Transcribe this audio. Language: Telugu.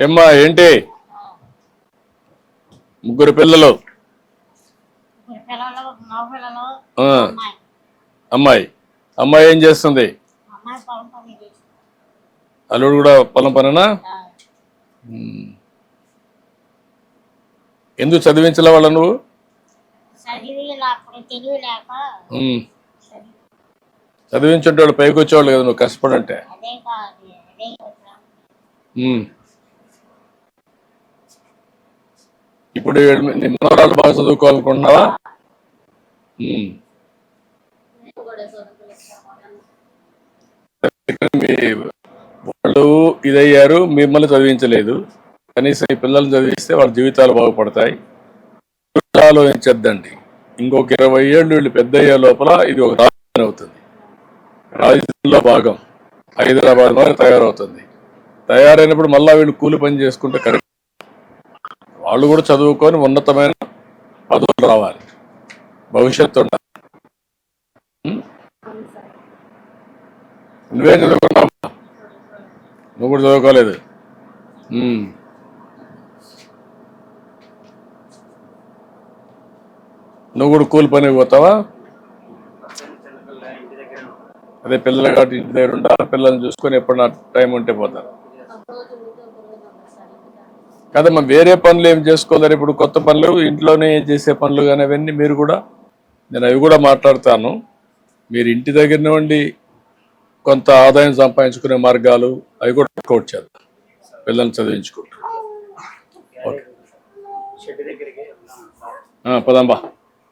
ఏమ్మా ఏంటి ముగ్గురు పిల్లలు అమ్మాయి అమ్మాయి ఏం చేస్తుంది? అల్లుడు కూడా పొలం పనేనా? ఎందుకు చదివించలే వాళ్ళ నువ్వు? చదివించుంటే వాళ్ళు పైకి వచ్చేవాళ్ళు కదా నువ్వు కష్టపడంటే. ఇప్పుడు మనవరాలు బాగా చదువుకోవాలనుకుంటున్నావా? వాళ్ళు ఇదయ్యారు, మిమ్మల్ని చదివించలేదు. కనీసం ఈ పిల్లల్ని చదివిస్తే వాళ్ళ జీవితాలు బాగుపడతాయి. ఆలోచించద్దండి, ఇంకొక 20 ఏళ్ళు వీళ్ళు పెద్ద అయ్యే లోపల ఇది ఒక రాజధాని అవుతుంది. రాజధానిలో భాగం హైదరాబాద్ లో తయారవుతుంది. తయారైనప్పుడు మళ్ళా వీళ్ళు కూలి పని చేసుకుంటే కరెక్ట్. వాళ్ళు కూడా చదువుకొని ఉన్నతమైన పదవులు రావాలి, భవిష్యత్తు ఉండాలి. నువ్వేం చదువుకున్నావు? నువ్వు కూడా చదువుకోలేదు. నువ్వు కూడా కూలి పనికి పోతావా? అదే పిల్లలు కాబట్టి ఇంటి దగ్గర ఉంటారు, పిల్లల్ని చూసుకొని ఎప్పుడు నా టైం ఉంటే పోతారు కదమ్మా. వేరే పనులు ఏం చేసుకోలేరు ఇప్పుడు, కొత్త పనులు ఇంట్లోనే చేసే పనులు కానీ అవన్నీ మీరు కూడా, నేను అవి కూడా మాట్లాడతాను. మీరు ఇంటి దగ్గరనే ఉండి కొంత ఆదాయం సంపాదించుకునే మార్గాలు అవి కూడా వర్కౌట్ చేద్దాం, పిల్లల్ని చదివించుకుంటాం. ఓకే పదంబా.